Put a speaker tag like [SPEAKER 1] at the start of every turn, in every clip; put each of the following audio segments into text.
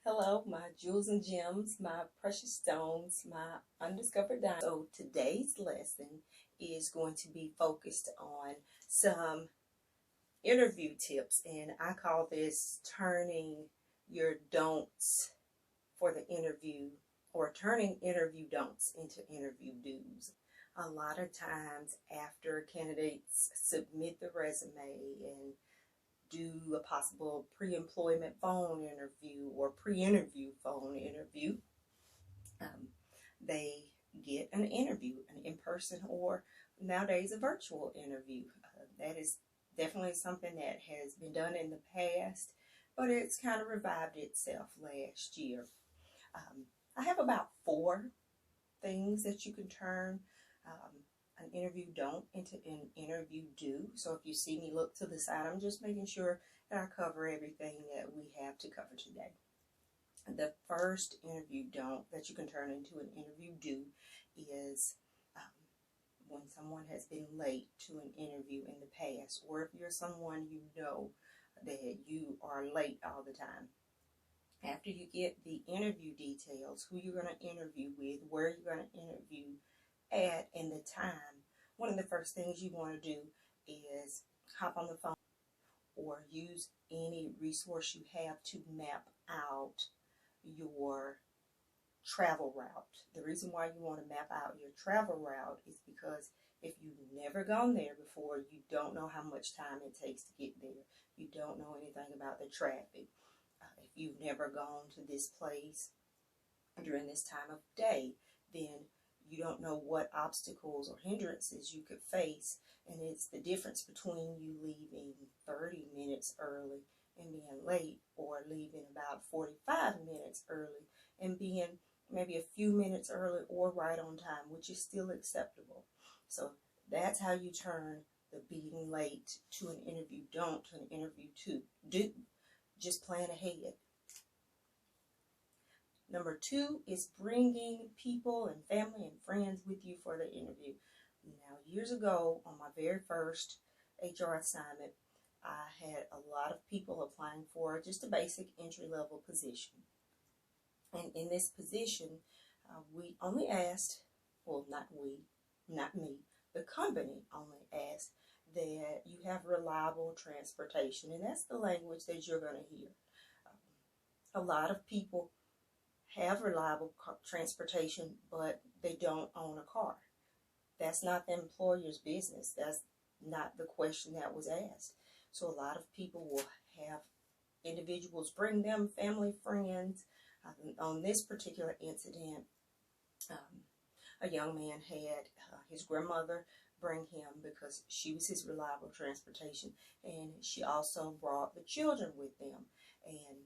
[SPEAKER 1] Hello, my jewels and gems, my precious stones, my undiscovered diamonds. So today's lesson is going to be focused on some interview tips, and I call this turning your don'ts for the interview, or turning interview don'ts into interview do's. A lot of times after candidates submit the resume and do a possible pre-employment phone interview or pre-interview phone interview, um, they get an interview, an in-person or nowadays a virtual interview. That is definitely something that has been done in the past, but it's kind of revived itself last year. I have about 4 things that you can turn an interview don't into an interview do. So if you see me look to the side, I'm just making sure that I cover everything that we have to cover today. The first interview don't that you can turn into an interview do is when someone has been late to an interview in the past, or if you're someone you know that you are late all the time. After you get the interview details, who you're going to interview with, where you're going to interview at, and the time, one of the first things you want to do is hop on the phone or use any resource you have to map out your travel route. The reason why you want to map out your travel route is because if you've never gone there before, you don't know how much time it takes to get there. You don't know anything about the traffic. If you've never gone to this place during this time of day, then you don't know what obstacles or hindrances you could face, and it's the difference between you leaving 30 minutes early and being late, or leaving about 45 minutes early and being maybe a few minutes early or right on time, which is still acceptable. So that's how you turn the being late to an interview don't to an interview to do. Just plan ahead. Number 2 is bringing people and family and friends with you for the interview. Now, years ago, on my very first HR assignment, I had a lot of people applying for just a basic entry-level position. And in this position, we only asked, well, not me, the company only asked that you have reliable transportation. And that's the language that you're going to hear. A lot of people have reliable transportation, but they don't own a car. That's not the employer's business. That's not the question that was asked. So a lot of people will have individuals bring them, family, friends. On this particular incident, a young man had his grandmother bring him because she was his reliable transportation, and she also brought the children with them. And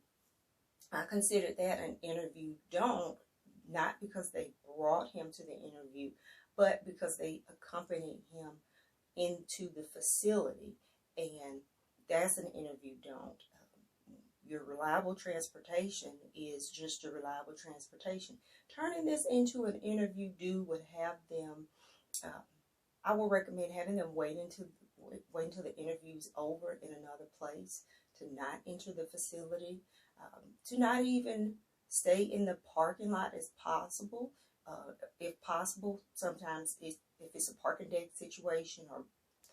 [SPEAKER 1] I considered that an interview don't, not because they brought him to the interview, but because they accompanied him into the facility, and that's an interview don't. Your reliable transportation is just your reliable transportation. Turning this into an interview do would have them, I would recommend having them wait until the interview's over in another place, to not enter the facility, to not even stay in the parking lot as possible. If possible, sometimes if it's a parking deck situation or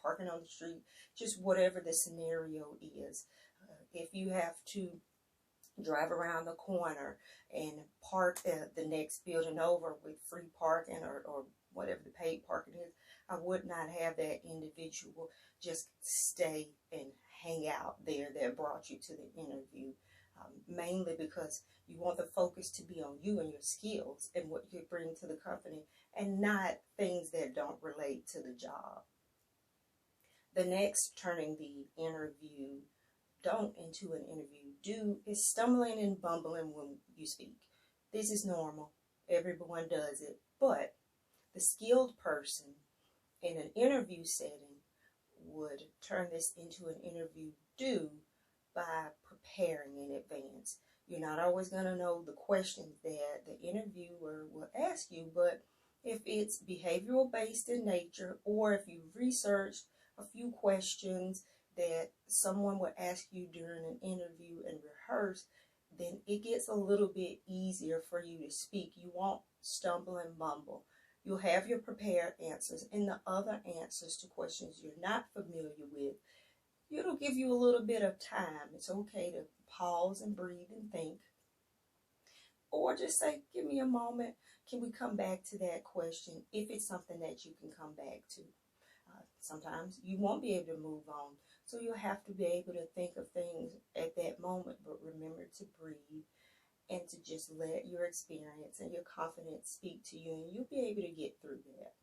[SPEAKER 1] parking on the street, just whatever the scenario is. If you have to drive around the corner and park the next building over with free parking or whatever the paid parking is, I would not have that individual just stay and hang out there that brought you to the interview. Mainly because you want the focus to be on you and your skills and what you bring to the company, and not things that don't relate to the job. The next, turning the interview don't into an interview do, is stumbling and bumbling when you speak. This is normal. Everyone does it. But the skilled person in an interview setting would turn this into an interview do by preparing in advance. You're not always going to know the questions that the interviewer will ask you, but if it's behavioral based in nature, or if you've researched a few questions that someone would ask you during an interview and rehearse, then it gets a little bit easier for you to speak. You won't stumble and mumble. You'll have your prepared answers, and the other answers to questions you're not familiar with. It'll give you a little bit of time. It's okay to pause and breathe and think. Or just say, give me a moment. Can we come back to that question if it's something that you can come back to? Sometimes you won't be able to move on. So you'll have to be able to think of things at that moment, but remember to breathe and to just let your experience and your confidence speak to you, and you'll be able to get through that.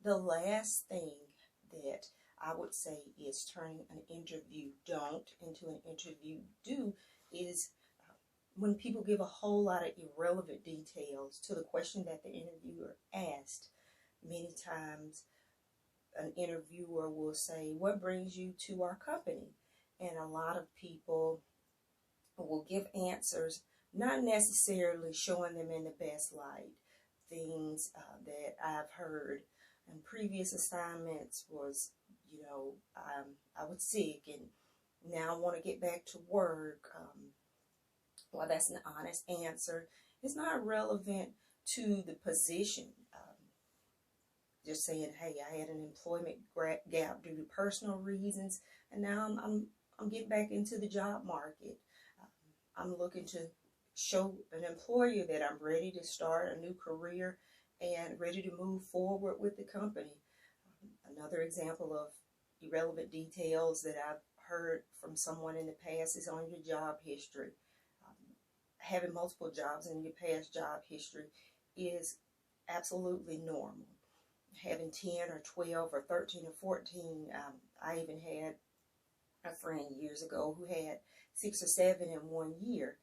[SPEAKER 1] The last thing that I would say is turning an interview don't into an interview do is when people give a whole lot of irrelevant details to the question that the interviewer asked. Many times an interviewer will say, what brings you to our company? And a lot of people will give answers not necessarily showing them in the best light. Things that I've heard in previous assignments was, I was sick and now I want to get back to work. Well, that's an honest answer. It's not relevant to the position. Just saying, hey, I had an employment gap due to personal reasons, and now I'm getting back into the job market. I'm looking to show an employer that I'm ready to start a new career and ready to move forward with the company. Another example of irrelevant details that I've heard from someone in the past is on your job history. Having multiple jobs in your past job history is absolutely normal. Having 10 or 12 or 13 or 14, I even had a friend years ago who had 6 or 7 in 1 year.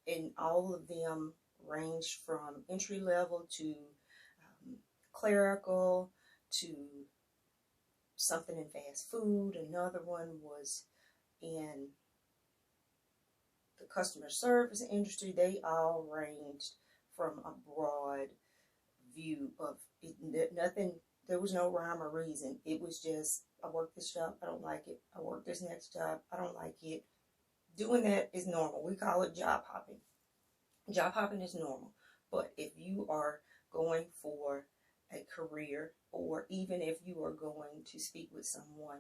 [SPEAKER 1] And all of them ranged from entry level to clerical to something in fast food. Another one was in the customer service industry. They all ranged from a broad view of it, nothing. There was no rhyme or reason. It was just, I work this job, I don't like it. I work this next job, I don't like it. Doing that is normal. We call it job hopping. Job hopping is normal. But if you are going for a career, or even if you are going to speak with someone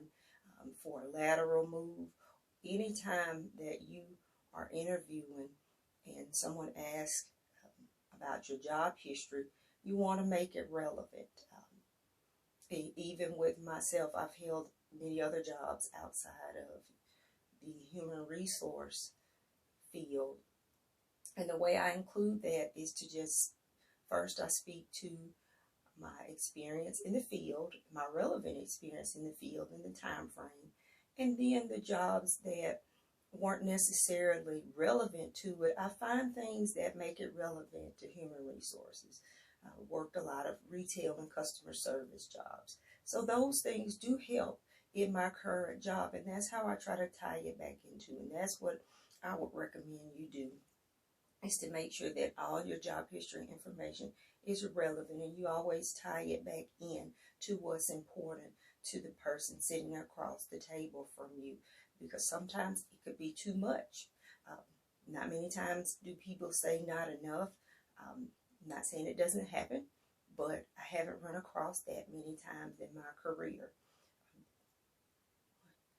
[SPEAKER 1] for a lateral move, anytime that you are interviewing and someone asks about your job history, you want to make it relevant. Even with myself, I've held many other jobs outside of the human resource field. And the way I include that is to just, first I speak to my experience in the field, my relevant experience in the field in the time frame, and then the jobs that weren't necessarily relevant to it. I find things that make it relevant to human resources. I worked a lot of retail and customer service jobs. So those things do help in my current job, and that's how I try to tie it back into, and that's what I would recommend you do, is to make sure that all your job history information is relevant, and you always tie it back in to what's important to the person sitting across the table from you, because sometimes it could be too much. Not many times do people say not enough. I'm not saying it doesn't happen, but I haven't run across that many times in my career.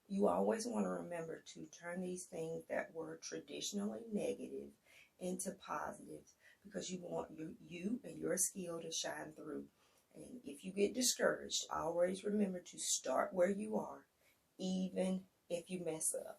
[SPEAKER 1] You always want to remember to turn these things that were traditionally negative into positives, because you want you and your skill to shine through. And if you get discouraged, always remember to start where you are, even if you mess up.